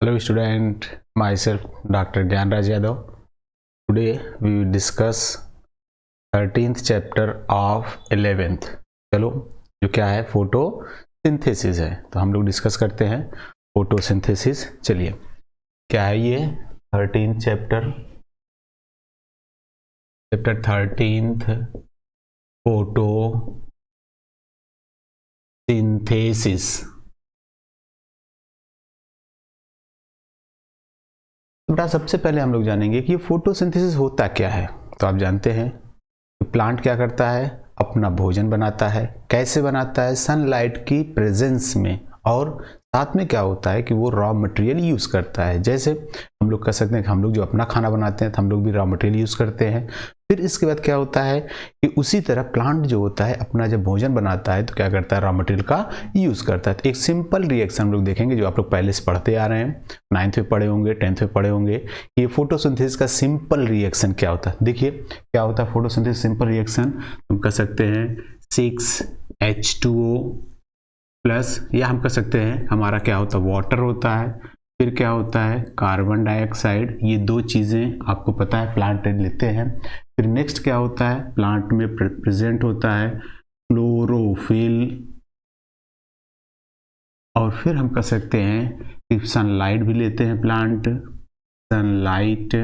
Hello student, myself Dr. Gyanraj Yadav. Today we will discuss 13th chapter of 11th. चलो जो क्या है photosynthesis है, तो हम लोग डिस्कस करते हैं फोटोसिंथेसिस। चलिए क्या है ये 13th चैप्टर 13th फोटोसिंथेसिस। बेटा सबसे पहले हम लोग जानेंगे कि फोटोसिंथेसिस होता क्या है। तो आप जानते हैं कि प्लांट क्या करता है, अपना भोजन बनाता है। कैसे बनाता है? सनलाइट की प्रेजेंस में, और साथ में क्या होता है कि वो रॉ मटेरियल यूज़ करता है। जैसे हम लोग कह सकते हैं कि हम लोग जो अपना खाना बनाते हैं तो हम लोग भी रॉ मटेरियल यूज़ करते हैं। फिर इसके बाद क्या होता है कि उसी तरह प्लांट जो होता है अपना जब भोजन बनाता है तो क्या करता है, रॉ मटेरियल का यूज़ करता है। तो एक सिंपल रिएक्शन हम लोग देखेंगे जो आप लोग पहले से पढ़ते आ रहे हैं, 9th में पढ़े होंगे, 10th में पढ़े होंगे। ये फोटोसिंथेसिस का सिंपल रिएक्शन क्या होता है। देखिए क्या होता है फोटोसिंथेसिस सिंपल रिएक्शन। हम कह सकते हैं 6H2O प्लस, या हम कह सकते हैं हमारा क्या होता है वाटर होता है। फिर क्या होता है कार्बन डाइऑक्साइड। ये दो चीज़ें आपको पता है प्लांट लेते हैं। फिर नेक्स्ट क्या होता है प्लांट में प्रेजेंट होता है क्लोरोफिल। और फिर हम कह सकते हैं कि सनलाइट भी लेते हैं प्लांट, सनलाइट।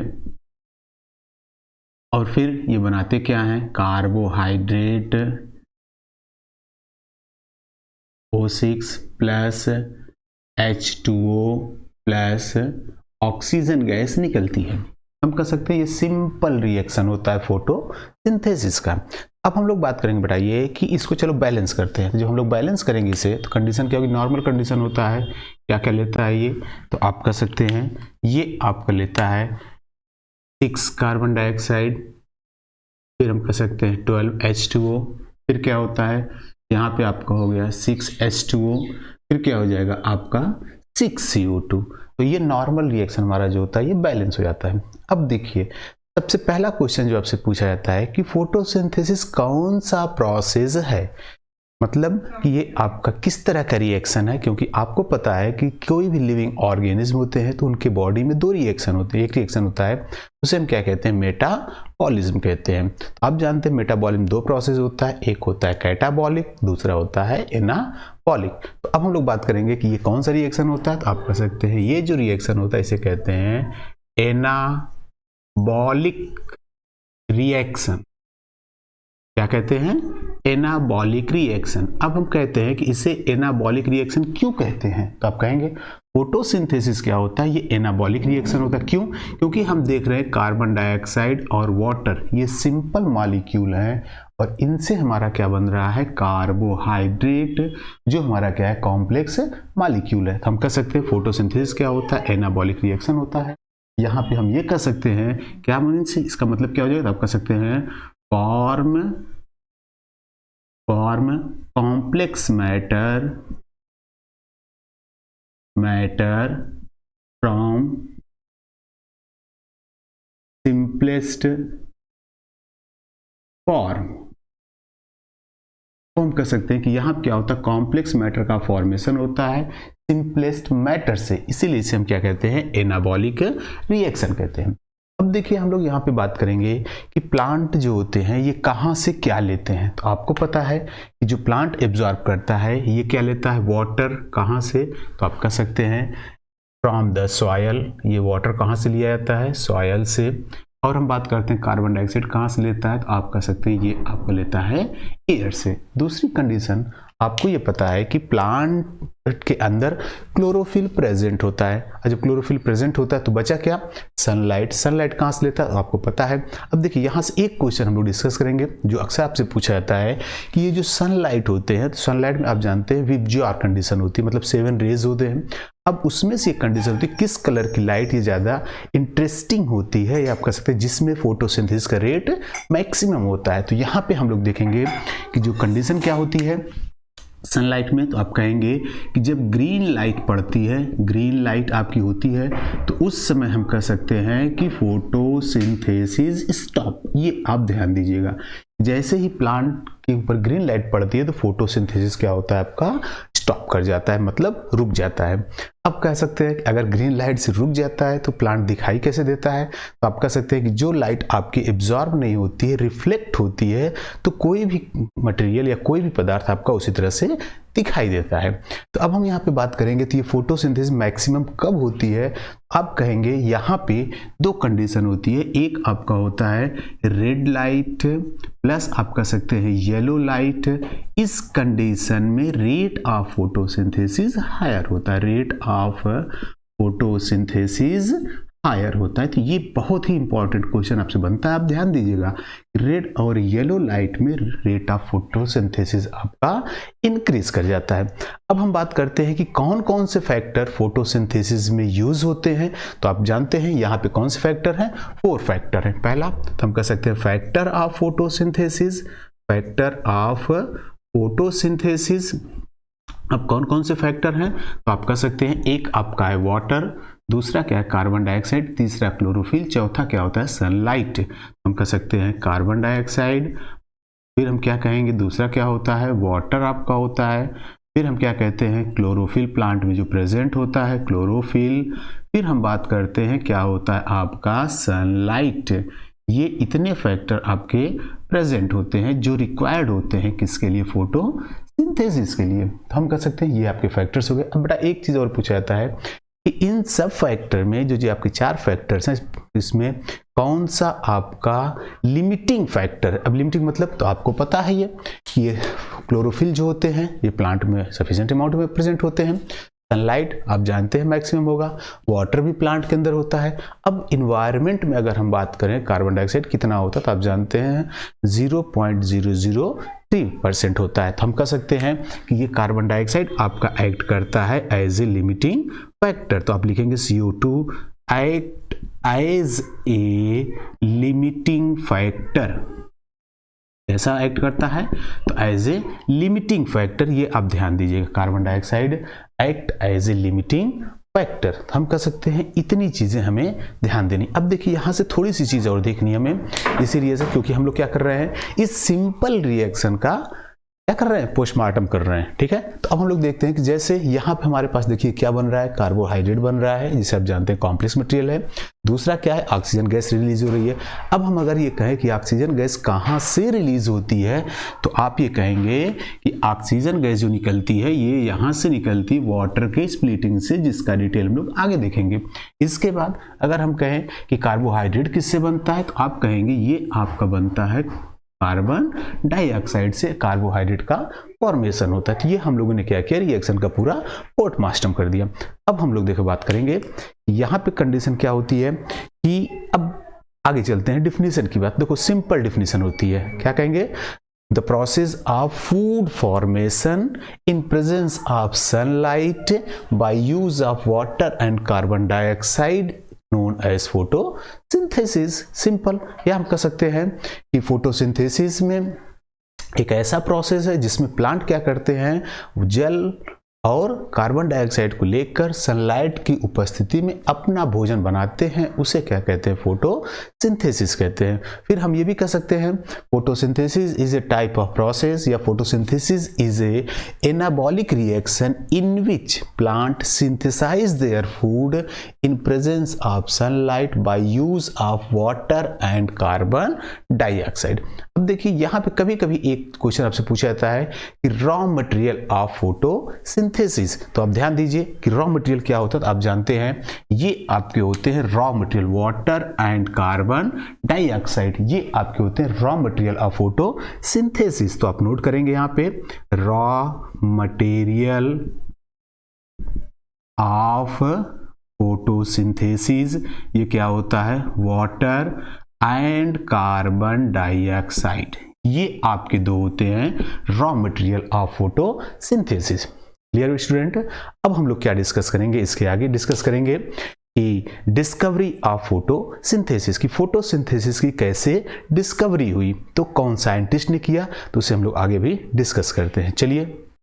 और फिर ये बनाते क्या हैं carbohydrate O6 plus H2O plus oxygen gas निकलती है। हम कह सकते हैं ये सिंपल रिएक्शन होता है फोटोसिंथेसिस का। अब हम लोग बात करेंगे बेटा ये कि इसको चलो बैलेंस करते हैं। तो जब हम लोग बैलेंस करेंगे इसे तो कंडीशन क्या होगी, नॉर्मल कंडीशन होता है। क्या क्या लेता है ये, तो आप कह सकते हैं ये आपका लेता है 6 कार्बन डाइऑक्साइड। फिर हम कह सकते हैं 12H2O। फिर क्या होता है यहाँ पे आपका हो गया 6H2O। फिर क्या हो जाएगा आपका 6CO2। तो ये नॉर्मल रिएक्शन हमारा जो होता है ये बैलेंस हो जाता है। अब देखिए सबसे पहला क्वेश्चन जो आपसे पूछा जाता है कि फोटोसिंथेसिस कौन सा प्रोसेस है, मतलब कि ये आपका किस तरह का रिएक्शन है। क्योंकि आपको पता है कि कोई भी लिविंग ऑर्गेनिज्म होते हैं तो उनके बॉडी में दो रिएक्शन होते हैं। एक रिएक्शन होता है उसे हम क्या कहते हैं मेटाबॉलिज्म कहते हैं। तो आप जानते हैं मेटाबॉलिज्म दो प्रोसेस होता है, एक होता है कैटाबॉलिक, दूसरा होता है एनाबॉलिक। तो अब हम लोग बात करेंगे कि ये कौन सा रिएक्शन होता है। तो आप कह सकते हैं ये जो रिएक्शन होता है इसे कहते हैं एनाबॉलिक रिएक्शन। क्या कहते हैं एनाबॉलिक रिएक्शन। अब हम कहते हैं कि इसे एनाबॉलिक रिएक्शन क्यों कहते हैं। तो आप कहेंगे फोटोसिंथेसिस क्या होता है, ये एनाबॉलिक रिएक्शन होता है। क्यों? क्योंकि हम देख रहे हैं कार्बन डाइऑक्साइड और वाटर ये सिंपल मॉलिक्यूल हैं और इनसे हमारा क्या बन रहा है कार्बोहाइड्रेट, जो हमारा क्या है कॉम्प्लेक्स मॉलिक्यूल है। तो हम कह सकते हैं फोटोसिंथेसिस क्या होता है एनाबॉलिक रिएक्शन होता है। यहाँ पे हम ये कह सकते हैं क्या मीन्स, इसका मतलब क्या हो जाएगा। तो आप कह सकते हैं form complex matter from simplest form. तो हम कह सकते हैं कि यहाँ क्या होता है कॉम्प्लेक्स मैटर का फॉर्मेशन होता है सिंपलेस्ट मैटर से, इसीलिए इसे हम क्या कहते हैं एनाबॉलिक रिएक्शन कहते हैं। अब देखिए हम लोग यहाँ पे बात करेंगे कि प्लांट जो होते हैं ये कहाँ से क्या लेते हैं। तो आपको पता है कि जो प्लांट एब्जॉर्ब करता है ये क्या लेता है वाटर। कहाँ से? तो आप कह सकते हैं फ्रॉम द सॉयल। ये वाटर कहाँ से लिया जाता है सॉयल से। और हम बात करते हैं कार्बन डाइऑक्साइड कहाँ से लेता है। तो आप कह सकते हैं ये आपको लेता है एयर से। दूसरी कंडीशन आपको ये पता है कि प्लांट के अंदर क्लोरोफिल प्रेजेंट होता है, और जब क्लोरोफिल प्रेजेंट होता है तो बचा क्या सनलाइट। सनलाइट कहाँ से लेता है आपको पता है। अब देखिए यहाँ से एक क्वेश्चन हम लोग डिस्कस करेंगे जो अक्सर आपसे पूछा जाता है कि ये जो सनलाइट होते हैं तो सनलाइट में आप जानते हैं विबज्योर कंडीशन होती है, मतलब 7 रेज होते हैं। अब उसमें से एक कंडीशन होती है किस कलर की लाइट ये ज़्यादा इंटरेस्टिंग होती है, या आप कह सकते हैं जिसमें फोटोसिंथेसिस का रेट मैक्सिमम होता है। तो यहाँ पे हम लोग देखेंगे कि जो कंडीशन क्या होती है सनलाइट में। तो आप कहेंगे कि जब ग्रीन लाइट पड़ती है, ग्रीन लाइट आपकी होती है, तो उस समय हम कह सकते हैं कि फोटोसिंथेसिस स्टॉप। ये आप ध्यान दीजिएगा, जैसे ही प्लांट के ऊपर ग्रीन लाइट पड़ती है तो फोटोसिंथेसिस क्या होता है आपका स्टॉप कर जाता है, मतलब रुक जाता है। अब कह सकते हैं कि अगर ग्रीन लाइट से रुक जाता है तो प्लांट दिखाई कैसे देता है, तो आप कह सकते हैं कि जो लाइट आपकी एब्जॉर्ब नहीं होती है, रिफ्लेक्ट होती है, तो कोई भी मटेरियल या कोई भी पदार्थ आपका उसी तरह से दिखाई देता है। तो अब हम यहाँ पे बात करेंगे तो ये फोटोसिंथेसिस मैक्सिमम कब होती है। आप कहेंगे यहाँ पे दो कंडीशन होती है, एक आपका होता है रेड लाइट प्लस आप कह सकते हैं येलो लाइट। इस कंडीशन में रेट ऑफ फोटोसिंथेसिस हायर होता है, रेट ऑफ फोटोसिंथेसिस हायर होता है। तो ये बहुत ही इंपॉर्टेंट क्वेश्चन आपसे बनता है, आप ध्यान दीजिएगा। रेड और येलो लाइट में रेट ऑफ फोटोसिंथेसिस आपका इंक्रीज कर जाता है। अब हम बात करते हैं कि कौन कौन से फैक्टर फोटोसिंथेसिस में यूज होते हैं। तो आप जानते हैं यहाँ पे कौन से फैक्टर हैं, 4 फैक्टर हैं। पहला तो हम कह सकते हैं factor of photosynthesis, factor of photosynthesis. अब कौन कौन से फैक्टर हैं, तो आप कह सकते हैं एक आपका है वाटर, दूसरा क्या है कार्बन डाइऑक्साइड, तीसरा क्लोरोफिल, चौथा क्या होता है सनलाइट। हम कह सकते हैं कार्बन डाइऑक्साइड, फिर हम क्या कहेंगे दूसरा क्या होता है वाटर आपका होता है, फिर हम क्या कहते हैं क्लोरोफिल प्लांट में जो प्रेजेंट होता है क्लोरोफिल, फिर हम बात करते हैं क्या होता है आपका सनलाइट। ये इतने फैक्टर आपके प्रेजेंट होते हैं जो रिक्वायर्ड होते हैं किसके लिए, फोटोसिंथेसिस के लिए। तो हम कह सकते हैं ये आपके फैक्टर्स हो गए। अब बेटा एक चीज़ और पूछा जाता है कि इन सब फैक्टर में जो आपके 4 फैक्टर्स हैं इसमें कौन सा आपका लिमिटिंग फैक्टर है। अब लिमिटिंग मतलब तो आपको पता है ये क्लोरोफिल जो होते हैं ये प्लांट में सफिशिएंट अमाउंट में प्रेजेंट होते हैं, सनलाइट आप जानते हैं मैक्सिमम होगा, वाटर भी प्लांट के अंदर होता है। अब इन्वायरमेंट में अगर हम बात करें कार्बन डाइऑक्साइड कितना होता है तो आप जानते हैं 0.003% होता है। तो हम कह सकते हैं कि ये कार्बन डाइऑक्साइड आपका एक्ट करता है एज ए लिमिटिंग फैक्टर। तो आप लिखेंगे CO2 act as a limiting factor, ऐसा एक्ट करता है तो एज ए लिमिटिंग फैक्टर। ये आप ध्यान दीजिएगा, carbon dioxide act as a limiting factor. हम कह सकते हैं इतनी चीजें हमें ध्यान देनी। अब देखिए यहाँ से थोड़ी सी चीज और देखनी है हमें, इसीलिए से क्योंकि हम लोग क्या कर रहे हैं इस सिंपल रिएक्शन का क्या कर रहे हैं पोस्टमार्टम कर रहे हैं, ठीक है। तो अब हम लोग देखते हैं कि जैसे यहाँ पे हमारे पास देखिए क्या बन रहा है, कार्बोहाइड्रेट बन रहा है जिसे आप जानते हैं कॉम्प्लेक्स मटेरियल है। दूसरा क्या है, ऑक्सीजन गैस रिलीज हो रही है। अब हम अगर ये कहें कि ऑक्सीजन गैस कहाँ से रिलीज होती है तो आप ये कहेंगे कि ऑक्सीजन गैस जो निकलती है ये यहाँ से निकलती वाटर के स्प्लिटिंग से, जिसका डिटेल हम लोग आगे देखेंगे। इसके बाद अगर हम कहें कि कार्बोहाइड्रेट किससे बनता है तो आप कहेंगे ये आपका बनता है कार्बन डाइऑक्साइड से कार्बोहाइड्रेट का फॉर्मेशन होता है। तो ये हम लोगों ने क्या किया, रिएक्शन का पूरा पोस्टमार्टम कर दिया। अब हम लोग देखो बात करेंगे यहाँ पे कंडीशन क्या होती है कि अब आगे चलते हैं डिफिनीशन की बात। देखो सिंपल डिफिनीशन होती है, क्या कहेंगे, the process of food formation in presence of sunlight by use of water and carbon dioxide known as photosynthesis। Simple, या हम कह सकते हैं कि फोटोसिंथेसिस में एक ऐसा प्रोसेस है जिसमें प्लांट क्या करते हैं, जल और कार्बन डाइऑक्साइड को लेकर सनलाइट की उपस्थिति में अपना भोजन बनाते हैं, उसे क्या कहते हैं, फोटोसिंथेसिस कहते हैं। फिर हम ये भी कह सकते हैं photosynthesis is a type of process या photosynthesis is a anabolic reaction in which plant synthesise their food in presence of sunlight by use of water and carbon dioxide. अब देखिए यहाँ पे कभी कभी एक क्वेश्चन आपसे पूछा जाता है कि रॉ मटेरियल ऑफ फोटोसिंथेसिस। तो आप ध्यान दीजिए कि रॉ मटेरियल क्या होता है, तो आप जानते हैं ये आपके होते हैं raw material, water and carbon dioxide, ये आपके होते हैं रॉ मटेरियल ऑफ फोटोसिंथेसिस। तो आप नोट करेंगे यहाँ पे रॉ मटेरियल ऑफ फोटोसिंथेसिस, ये क्या होता है, वाटर एंड कार्बन डाइऑक्साइड, ये आपके दो होते हैं raw material of photosynthesis. Clear student. अब हम लोग क्या डिस्कस करेंगे, इसके आगे डिस्कस करेंगे कि डिस्कवरी ऑफ फोटोसिंथेसिस, की फोटोसिंथेसिस की कैसे डिस्कवरी हुई, तो कौन साइंटिस्ट ने किया, तो उसे हम लोग आगे भी डिस्कस करते हैं। चलिए